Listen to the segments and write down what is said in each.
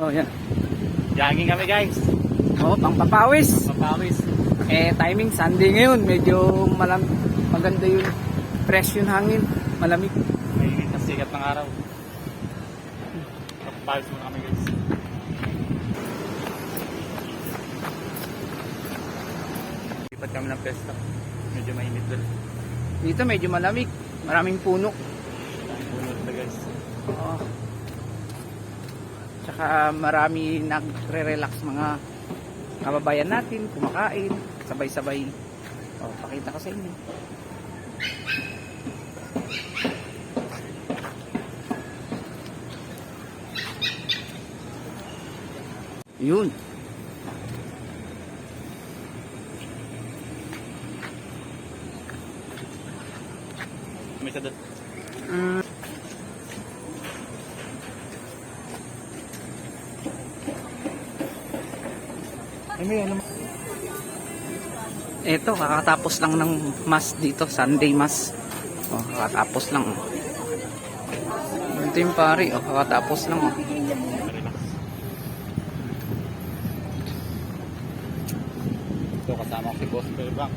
Oh, yan. Jogging kami guys. Oh, pangpapawis. Papawis. Timing Sunday ngayon, medyo maganda yung fresh yung hangin, malamig. Mainit na sikat ng araw. Papawis muna kami guys. Lipat kami ng pesta. Medyo mainit doon. Dito medyo malamig, maraming puno. Punot na guys. Oo. Tsaka marami nagre-relax mga kababayan natin, kumakain, sabay-sabay. Oh, pakita ko sa inyo. Yun. May sa doon. Ito, kakatapos lang ng mass dito, Sunday mass. Oh, kakatapos lang. Ito yung pare, oh, kakatapos lang. Oh. Relax. Ito kasama ko si Boss Belbang.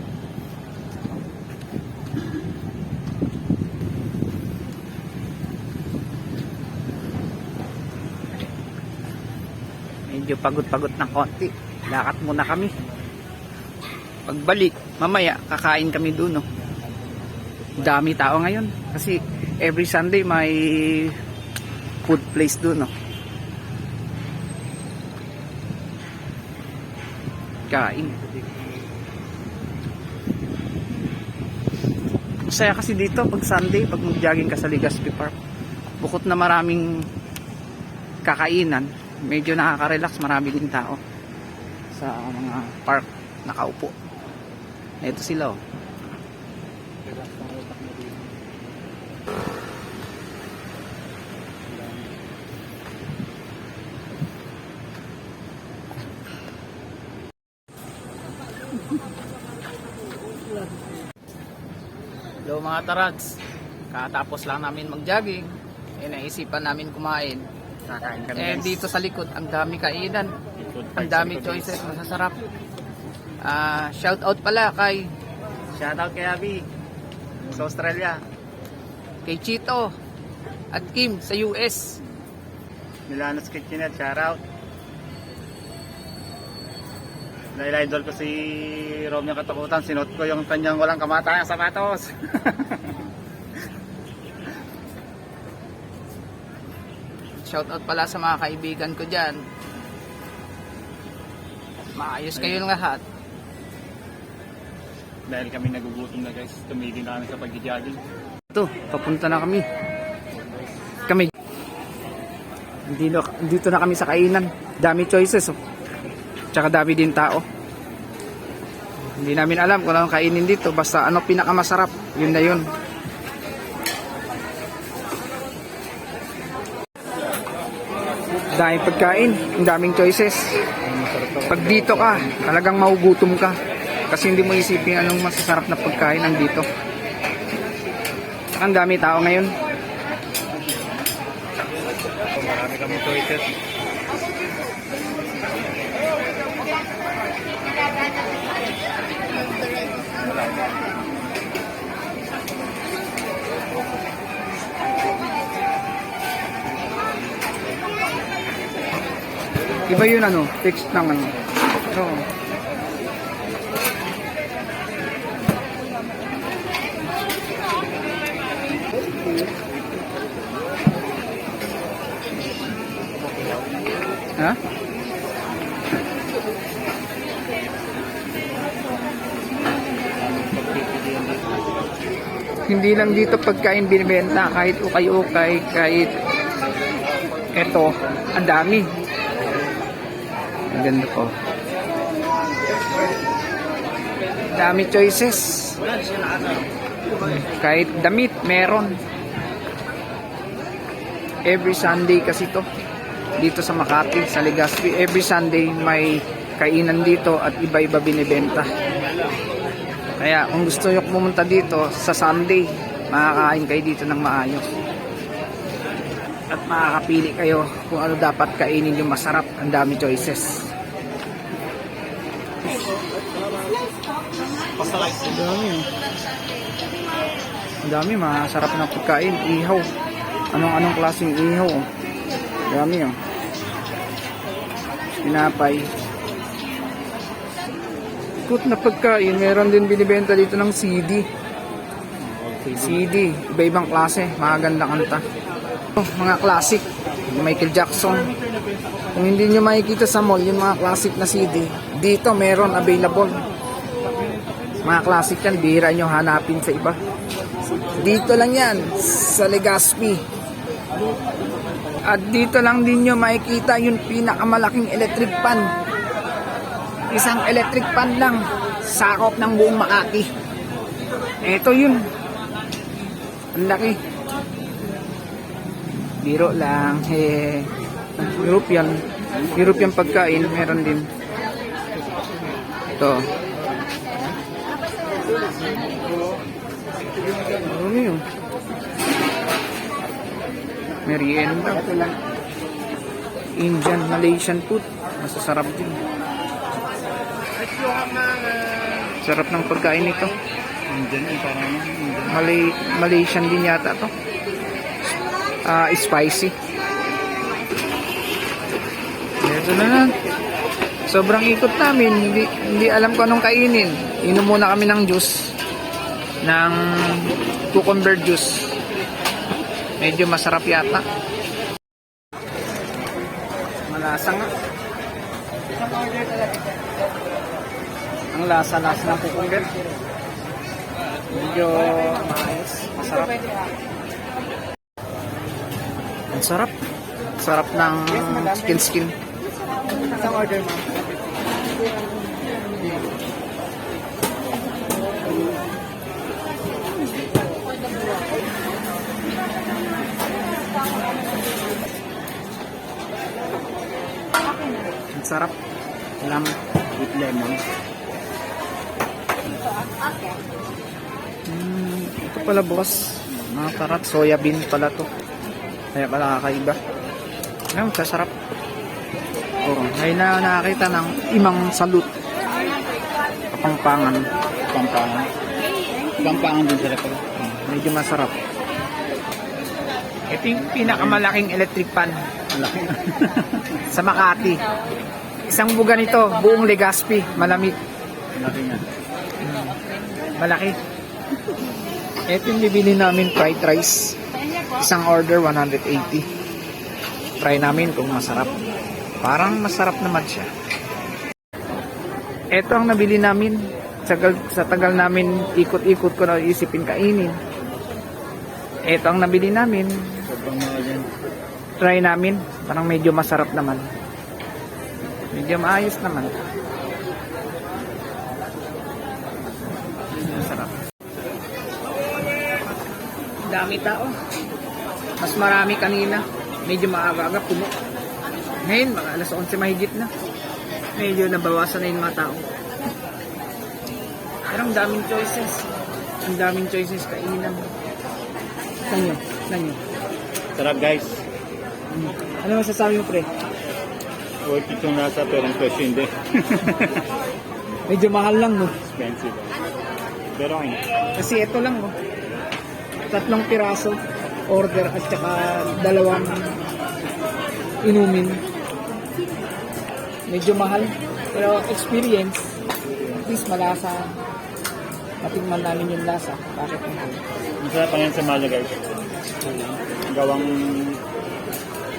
Medyo pagod-pagod ng konti. Lakad muna kami. Pagbalik, mamaya kakain kami doon, no. Dami tao ngayon kasi every Sunday may food place doon, no. Kain. Masaya kasi dito pag Sunday, pag mag-jogging ka sa Legazpi Park. Bukod na maraming kakainan, medyo nakaka-relax, marami din tao sa mga park nakaupo. Ito sila, oh. Relax ang utak mo dito. Hello mga tarads, katapos lang namin mag-jogging, naisipan namin kumain. Kakain kami guys. Dito sa likod, ang dami kainan, ang dami choices, masasarap. Shout out pala kay Shoutout kay Abby sa Australia. kay Chito at Kim sa US. Milano's Kitchenette, shoutout. Dahil idol ko si Romeo Katakutan, sinuot ko yung kanyang walang kamatayang sapatos. Shout out pala sa mga kaibigan ko dyan. Maayos kayo lahat. Dahil kami nagugutom na guys, tumigil na kami sa pag-jogging. Ito, papunta na kami. Dito na kami sa kainan. Dami choices, oh. Tsaka dami din tao. Hindi namin alam kung anong kainin dito. Basta ano pinakamasarap, yun na yun. Daming pagkain, ang daming choices. Pag dito ka, talagang magugutom ka. Kasi hindi mo isipin anong masasarap na pagkain nandito. Ang dami tao ngayon. Marami kami choices. Iba yun ano, fixed ng ano. So, ha? Hindi lang dito pagkain binibenta, kahit ukay-ukay, kahit eto, ang dami. Ang ganda po. Dami choices. Kahit damit, meron. Every Sunday kasi to. Dito sa Makati, sa Legazpi. Every Sunday may kainan dito at iba-iba binibenta. Kaya kung gusto nyo pumunta dito sa Sunday, makakain kayo dito ng maayos. at makakapili kayo kung ano dapat kainin yung masarap. Ang dami choices. Ang dami. Ang dami, masarap na pagkain. Ihaw. Anong klaseng ihaw. Ang dami yun. Pinapay. Ikot na pagkain. Meron din binibenta dito ng CD. CD. Iba-ibang klase. Maganda kanta. Mga classic. Michael Jackson. Kung hindi nyo makikita sa mall, yung mga classic na CD, dito meron available. Mga classic yan, bihira nyo hanapin sa iba. Dito lang yan, sa Legazpi. At dito lang din nyo makikita yung pinakamalaking electric pan. Isang electric pan lang, sakop ng buong Makati. Ito yun. Ang laki. Biro lang. European pagkain, meron din. Ito. Ano yun? Merienda. Indian, Malaysian food. Masasarap din. Sarap ng pagkain ito. Malaysian din yata to. Spicy. Ito na. Sobrang ikot namin. Hindi alam ko anong kainin. Inom muna kami ng juice. Ng cucumber juice. Medyo masarap yata. Malasa nga. Ang lasa-lasa ng cucumber. Medyo maayos. Masarap. Ang sarap. Sarap ng skin. Isang order mo. Ang sarap. With lemon. Ito pala boss. Mga karat, soya bean pala to. Kaya pala kakaiba. Ang sasarap. Oh, ngayon na nakakita ng imang salut. Kapampangan. Kapampangan din sila pala. Medyo masarap. Ito yung pinakamalaking electric pan. Malaki. Sa Makati. Isang buga nito, buong Legazpi, malamig. Malaki nga. Malaki. Ito yung bibili namin, fried rice. Isang order, 180. Try namin kung masarap. Parang masarap naman siya. Ito ang nabili namin. Sa tagal namin ikot-ikot ko na isipin kainin. Ito ang nabili namin. Sobrang mahal yan. Try namin. Parang medyo masarap naman. Medyo maayos naman. Medyo masarap. Dami tao. Mas marami kanina. Medyo maaga-aga puno. Ngayon, mga alas 11 mahigit na. Medyo nabawasan na yung mga tao. Pero ang daming choices. Ang daming choices kainan. Saan nyo? Sarap guys. Ano masasabi mo, pre? Worth it yung nasa pero ang presyo hindi. Medyo mahal lang, no? Expensive. Pero okay. Kasi ito lang, no? 3 piraso order at saka 2 inumin. Medyo mahal. Pero experience, at least malasa. Matingman namin yung lasa. Bakit hindi? Masarap pa ngayon sa Mala guys. Gawang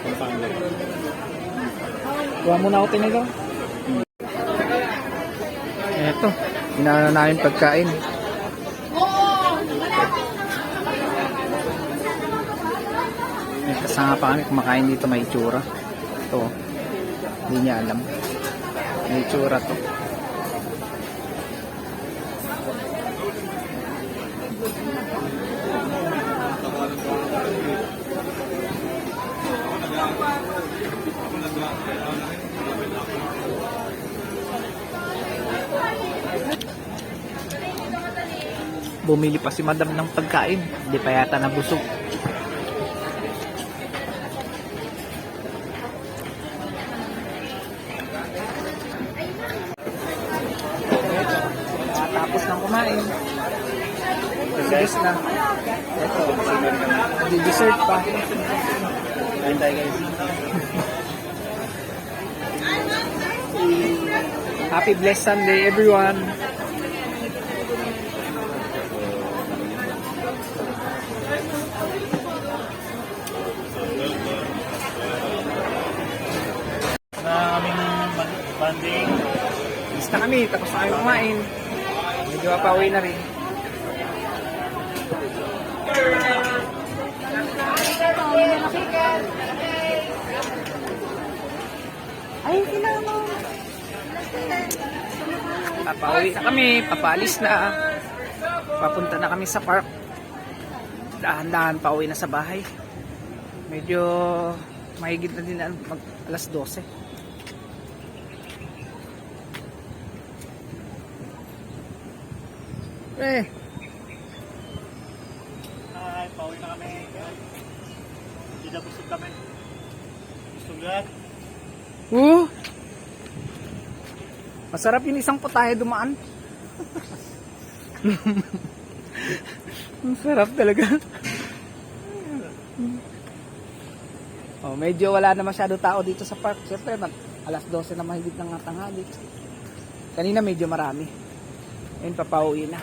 Pampanga. Kuha muna ako tinigaw. Eto, inaano namin pagkain. May kasama pa kami kumakain dito, may itsura. Ito, hindi niya alam. May itsura to. Bumili pa si madam ng pagkain. Hindi pa yata nabusog. kumain. Guys na. Ito. Di dessert pa. Kain tayo guys. Happy blessed Sunday everyone. Na aming banding. Alis na kami, tapos na kami kumain. Medyo mapauwi na rin. Ay, sinama. Papauwi na kami, papaalis na. Papunta na kami sa park. Dahan-dahan pauwi na sa bahay. Medyo mahigit na din mag alas 12. Eh, Ay, pauwi na kami. Hindi na busog kami. Busog lahat. Masarap yung isang putahe dumaan. Masarap talaga. Oh, medyo wala na masyado tao dito sa park. Siyempre, alas 12 na mahigit ng tanghali. Kanina medyo marami. Ayun, papauwi na.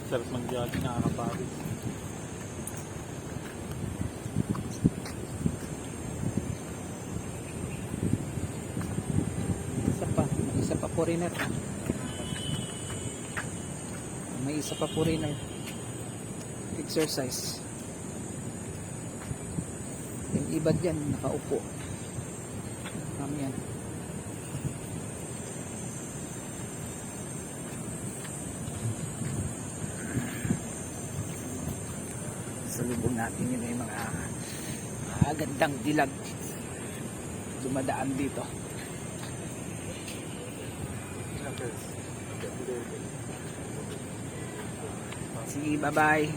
Sarap mag-jogging, nakakapagod. Isa pa foreigner. May isa pa foreigner. Exercise. Yung iba dyan, nakaupo. Kami yan. Salubong natin yun yung mga gandang dilag dumadaan dito. Sige, bye-bye.